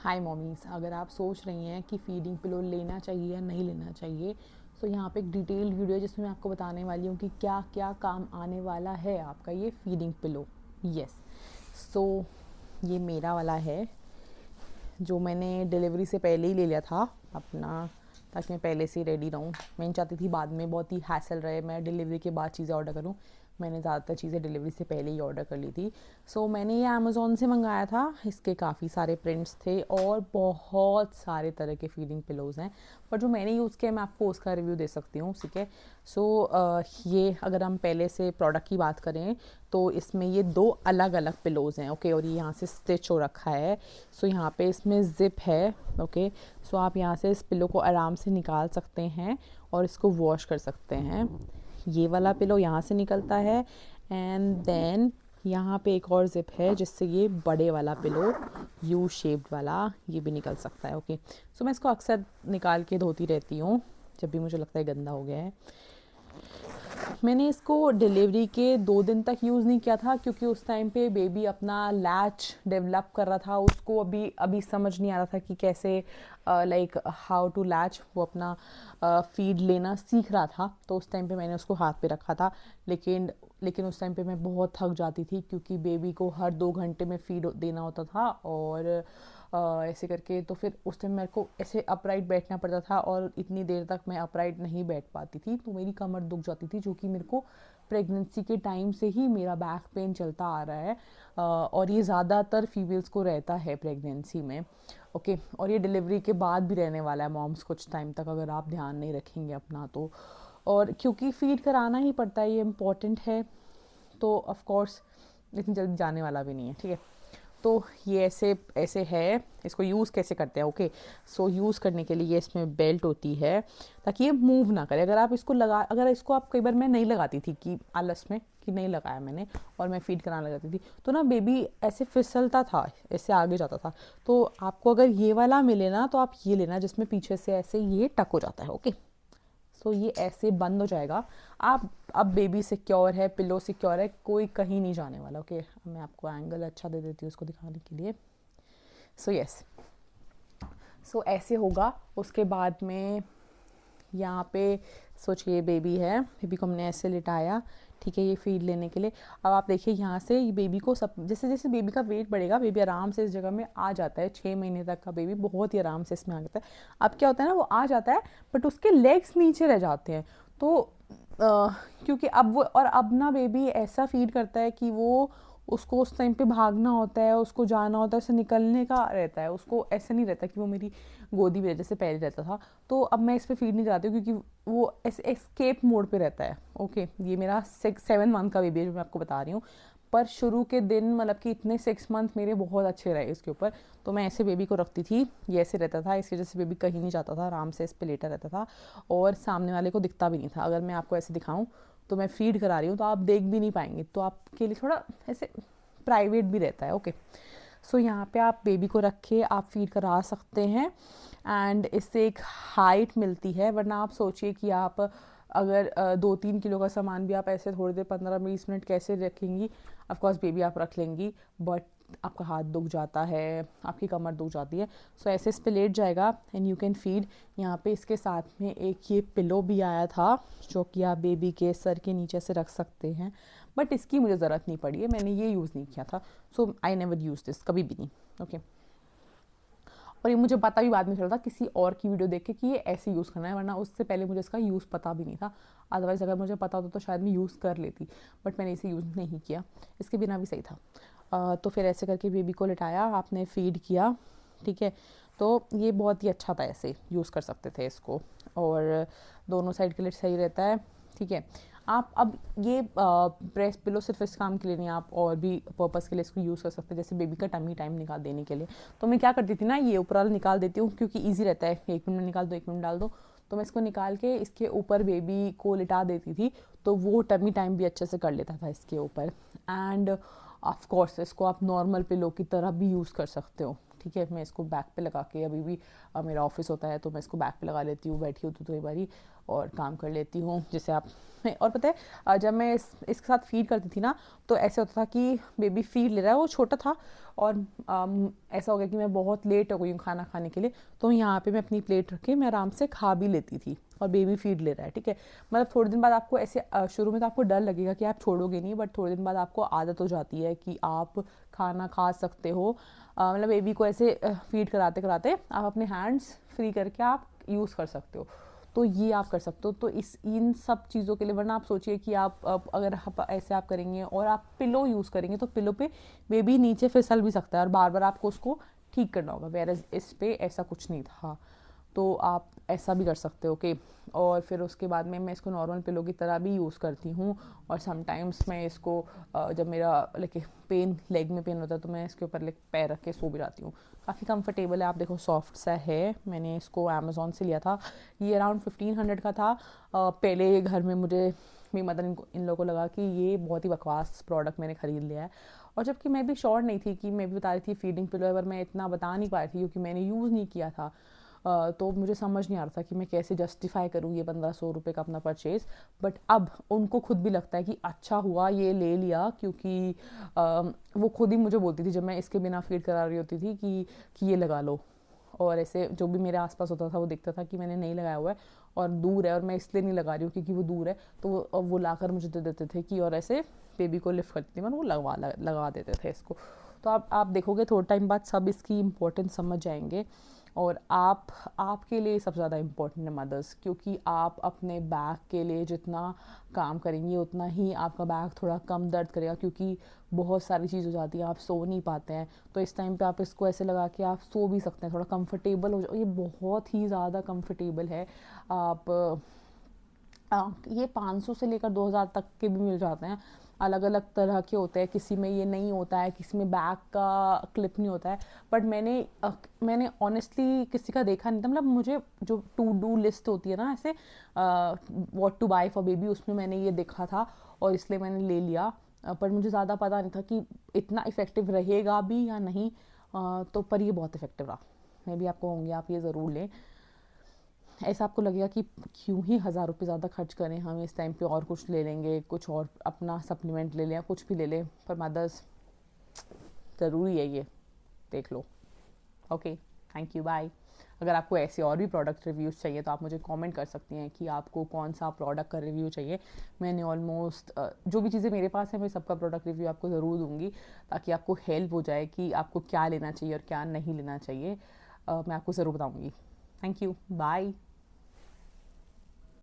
हाय mommies, अगर आप सोच रही हैं कि फ़ीडिंग पिलो लेना चाहिए या नहीं लेना चाहिए, तो यहाँ पे एक डिटेल्ड वीडियो है जिसमें मैं आपको बताने वाली हूँ कि क्या क्या काम आने वाला है आपका ये फ़ीडिंग पिलो। यस, सो ये मेरा वाला है जो मैंने डिलीवरी से पहले ही ले लिया था अपना, ताकि मैं पहले से ही रेडी रहूँ। मैं नहीं चाहती थी बाद में बहुत ही हैसल रहे मैं डिलीवरी के बाद चीज़ें ऑर्डर करूँ। मैंने ज़्यादातर चीज़ें डिलीवरी से पहले ही ऑर्डर कर ली थी। सो मैंने ये अमेज़ोन से मंगाया था। इसके काफ़ी सारे प्रिंट्स थे और बहुत सारे तरह के फीडिंग पिलोज़ हैं, पर जो मैंने यूज़ किया मैं आपको उसका रिव्यू दे सकती हूँ। ठीक है, सो ये अगर हम पहले से प्रोडक्ट की बात करें तो इसमें ये दो अलग अलग पिलोज़ हैं। ओके, और ये यहाँ से स्टिच हो रखा है। सो यहाँ पे इसमें ज़िप है। ओके, सो आप यहाँ से इस पिलो को आराम से निकाल सकते हैं और इसको वॉश कर सकते हैं। ये वाला पिलो यहाँ से निकलता है एंड देन यहाँ पे एक और ज़िप है जिससे ये बड़े वाला पिलो यू शेप्ड वाला ये भी निकल सकता है। ओके, सो मैं इसको अक्सर निकाल के धोती रहती हूँ जब भी मुझे लगता है गंदा हो गया है। मैंने इसको डिलीवरी के 2 दिन तक यूज़ नहीं किया था क्योंकि उस टाइम पे बेबी अपना लैच डेवलप कर रहा था। उसको अभी अभी समझ नहीं आ रहा था कि कैसे लाइक हाउ टू लैच, वो अपना फीड लेना सीख रहा था। तो उस टाइम पे मैंने उसको हाथ पे रखा था, लेकिन लेकिन उस टाइम पे मैं बहुत थक जाती थी क्योंकि बेबी को हर 2 घंटे में फीड देना होता था और ऐसे करके तो फिर उस टाइम मेरे को ऐसे अपराइट बैठना पड़ता था और इतनी देर तक मैं अपराइट नहीं बैठ पाती थी तो मेरी कमर दुख जाती थी, जो कि मेरे को प्रेगनेंसी के टाइम से ही मेरा बैक पेन चलता आ रहा है। और ये ज़्यादातर फीमेल्स को रहता है प्रेगनेंसी में। ओके, और ये डिलीवरी के बाद भी रहने वाला है मॉम्स कुछ टाइम तक, अगर आप ध्यान नहीं रखेंगे अपना तो। और क्योंकि फीड कराना ही पड़ता है, ये इम्पॉर्टेंट है, तो ऑफ कोर्स इतनी जल्दी जाने वाला भी नहीं है। ठीक है, तो ये ऐसे ऐसे है। इसको यूज़ कैसे करते हैं? ओके, सो यूज़ करने के लिए इसमें बेल्ट होती है ताकि ये मूव ना करे। अगर इसको आप, कई बार मैं नहीं लगाती थी कि आलस में कि नहीं लगाया मैंने और मैं फीड कराने लग जाती थी तो ना बेबी ऐसे फिसलता था, ऐसे आगे जाता था। तो आपको अगर ये वाला मिले ना तो आप ये लेना जिसमें पीछे से ऐसे ये टक हो जाता है। ओके, सो ये ऐसे बंद हो जाएगा। आप अब बेबी सिक्योर है, पिलो सिक्योर है, कोई कहीं नहीं जाने वाला। ओके, मैं आपको एंगल अच्छा दे देती हूँ उसको दिखाने के लिए। सो यस, सो ऐसे होगा। उसके बाद में यहाँ पे सोचिए बेबी है, बेबी को हमने ऐसे लिटाया। ठीक है, ये फीड लेने के लिए। अब आप देखिए यहाँ से ये बेबी को सब, जैसे जैसे बेबी का वेट बढ़ेगा बेबी आराम से इस जगह में आ जाता है। 6 महीने तक का बेबी बहुत ही आराम से इसमें आ जाता है। अब क्या होता है ना, वो आ जाता है बट उसके लेग्स नीचे रह जाते हैं। तो क्योंकि अब वो, और अब ना बेबी ऐसा फीड करता है कि वो, उसको उस टाइम पे भागना होता है, उसको जाना होता है, उसे निकलने का रहता है। उसको ऐसा नहीं रहता कि वो मेरी गोदी में जैसे पहले रहता था। तो अब मैं इस पर फीड नहीं कराती हूँ क्योंकि वो ऐसे एस्केप मोड पे रहता है। ओके, ये मेरा 6-7 मंथ का बेबी है जो मैं आपको बता रही हूँ। पर शुरू के दिन मतलब कि इतने 6 मंथ मेरे बहुत अच्छे रहे इसके ऊपर। तो मैं ऐसे बेबी को रखती थी, ये ऐसे रहता था, इसकी वजह से बेबी कहीं नहीं जाता था, आराम से इस पे लेटा रहता था और सामने वाले को दिखता भी नहीं था। अगर मैं आपको ऐसे दिखाऊं तो मैं फीड करा रही हूँ तो आप देख भी नहीं पाएंगे, तो आपके लिए थोड़ा ऐसे प्राइवेट भी रहता है। ओके, सो यहाँ पे आप बेबी को रख के आप फीड करा सकते हैं एंड इससे एक हाइट मिलती है। वरना आप सोचिए कि आप अगर 2-3 किलो का सामान भी आप ऐसे थोड़ी देर 15-20 मिनट कैसे रखेंगी। ऑफकोर्स बेबी आप रख लेंगी बट आपका हाथ दुख जाता है, आपकी कमर दुख जाती है। सो ऐसे इस पे लेट जाएगा एंड यू कैन फीड। यहाँ पे इसके साथ में एक ये पिलो भी आया था जो कि आप बेबी के सर के नीचे से रख सकते हैं, बट इसकी मुझे ज़रूरत नहीं पड़ी है, मैंने ये यूज़ नहीं किया था। सो आई नेवर यूज़ दिस, कभी भी नहीं। ओके, और ये मुझे पता भी बाद में चला था किसी और की वीडियो देख के कि ये ऐसे यूज़ करना है, वरना उससे पहले मुझे इसका यूज़ पता भी नहीं था। अदरवाइज़ अगर मुझे पता होता तो शायद मैं यूज़ कर लेती, बट मैंने इसे यूज़ नहीं किया। इसके बिना भी सही था। तो फिर ऐसे करके बेबी को लिटाया, आपने फीड किया। ठीक है, तो ये बहुत ही अच्छा था, ऐसे यूज़ कर सकते थे इसको और दोनों साइड के लिए सही रहता है। ठीक है, आप अब ये ब्रेस्ट पिलो सिर्फ इस काम के लिए नहीं, आप और भी पर्पज़ के लिए इसको यूज़ कर सकते हैं, जैसे बेबी का टमी टाइम निकाल देने के लिए। तो मैं क्या करती थी ना, ये ऊपर वाला निकाल देती हूँ क्योंकि ईजी रहता है, 1 मिनट में निकाल दो, 1 मिनट डाल दो। तो मैं इसको निकाल के इसके ऊपर बेबी को लिटा देती थी, तो वो टमी टाइम भी अच्छे से कर लेता था इसके ऊपर। एंड ऑफ कोर्स इसको आप नॉर्मल पिलो की तरह भी यूज़ कर सकते हो ठीक है। मैं इसको बैक पे लगा के, अभी भी मेरा ऑफिस होता है तो मैं इसको बैक पे लगा लेती हूँ, बैठी होती तो कई बारी और काम कर लेती हूँ। जैसे आप और पता है जब मैं इसके साथ फीड करती थी ना, तो ऐसे होता था कि बेबी फीड ले रहा है, वो छोटा था और ऐसा हो गया कि मैं बहुत लेट हो गई हूँ खाना खाने के लिए, तो यहाँ पे मैं अपनी प्लेट रख के मैं आराम से खा भी लेती थी और बेबी फीड ले रहा है, ठीक है। मतलब थोड़े दिन बाद आपको ऐसे शुरू में तो आपको डर लगेगा कि आप छोड़ोगे नहीं, बट थोड़े दिन बाद आपको आदत हो जाती है कि आप खाना खा सकते हो। मतलब बेबी को ऐसे फीड कराते कराते आप अपने हैंड्स फ्री करके आप यूज़ कर सकते हो, तो ये आप कर सकते हो। तो इन सब चीज़ों के लिए, वरना आप सोचिए कि आप अगर ऐसे आप करेंगे और आप पिलो यूज़ करेंगे तो पिलो पे बेबी नीचे फिसल भी सकता है और बार बार आपको उसको ठीक करना होगा, वेयर इस पे ऐसा कुछ नहीं था। तो आप ऐसा भी कर सकते हो, ओके। और फिर उसके बाद में मैं इसको नॉर्मल पिलो की तरह भी यूज़ करती हूँ, और समटाइम्स मैं इसको जब मेरा लाइक पेन, लेग में पेन होता है तो मैं इसके ऊपर पैर रख के सो भी जाती हूँ। काफ़ी कंफर्टेबल है, आप देखो सॉफ्ट सा है। मैंने इसको अमेज़ॉन से लिया था, ये अराउंड 1500 का था। पहले घर में मुझे मेरी मदर इन लोगों को लगा कि ये बहुत ही बकवास प्रोडक्ट मैंने ख़रीद लिया है, और जबकि मैं भी श्योर नहीं थी कि, मैं भी बता रही थी फीडिंग पिलो है, पर मैं इतना बता नहीं पा रही थी क्योंकि मैंने यूज़ नहीं किया था। तो मुझे समझ नहीं आ रहा था कि मैं कैसे जस्टिफाई करूँ ये 1500 रुपये का अपना परचेज़। बट अब उनको खुद भी लगता है कि अच्छा हुआ ये ले लिया, क्योंकि वो खुद ही मुझे बोलती थी जब मैं इसके बिना फीड करा रही होती थी कि ये लगा लो। और ऐसे जो भी मेरे आसपास होता था वो देखता था कि मैंने नहीं लगाया हुआ है और दूर है, और मैं इसलिए नहीं लगा रही हूँ क्योंकि वो दूर है, तो वो लाकर मुझे दे देते थे कि, और ऐसे बेबी को लिफ्ट करती थी मैं, वो लगा देते थे इसको। तो आप देखोगे थोड़ा टाइम बाद सब इसकी इम्पोर्टेंस समझ जाएंगे। और आपके लिए सबसे ज़्यादा इम्पोर्टेंट है मदर्स, क्योंकि आप अपने बैक के लिए जितना काम करेंगी उतना ही आपका बैक थोड़ा कम दर्द करेगा, क्योंकि बहुत सारी चीज़ हो जाती है, आप सो नहीं पाते हैं, तो इस टाइम पे आप इसको ऐसे लगा के आप सो भी सकते हैं, थोड़ा कंफर्टेबल हो जाओ। ये बहुत ही ज़्यादा कंफर्टेबल है। आप ये 500 से लेकर 2000 तक के भी मिल जाते हैं, अलग अलग तरह के होते हैं। किसी में ये नहीं होता है, किसी में बैक का क्लिप नहीं होता है। बट मैंने ऑनेस्टली किसी का देखा नहीं था, मतलब मुझे जो टू डू लिस्ट होती है ना ऐसे what to buy for baby, उसमें मैंने ये देखा था और इसलिए मैंने ले लिया। पर मुझे ज़्यादा पता नहीं था कि इतना इफ़ेक्टिव रहेगा भी या नहीं। तो पर ये बहुत इफ़ेक्टिव रहा। मैं भी आपको कहूँगी आप ये ज़रूर लें। ऐसा आपको लगेगा कि क्यों ही 1000 रुपये ज़्यादा खर्च करें, हम इस टाइम पे और कुछ ले लेंगे, कुछ और अपना सप्लीमेंट ले लें या कुछ भी ले लें, पर मदर्स ज़रूरी है ये, देख लो। Okay, thank you, bye. अगर आपको ऐसे और भी प्रोडक्ट रिव्यूज़ चाहिए तो आप मुझे कमेंट कर सकती हैं कि आपको कौन सा प्रोडक्ट का रिव्यू चाहिए। मैंने ऑलमोस्ट जो भी चीज़ें मेरे पास है मैं सबका प्रोडक्ट रिव्यू आपको ज़रूर दूंगी, ताकि आपको हेल्प हो जाए कि आपको क्या लेना चाहिए और क्या नहीं लेना चाहिए। मैं आपको ज़रूर बताऊँगी। Thank you, bye.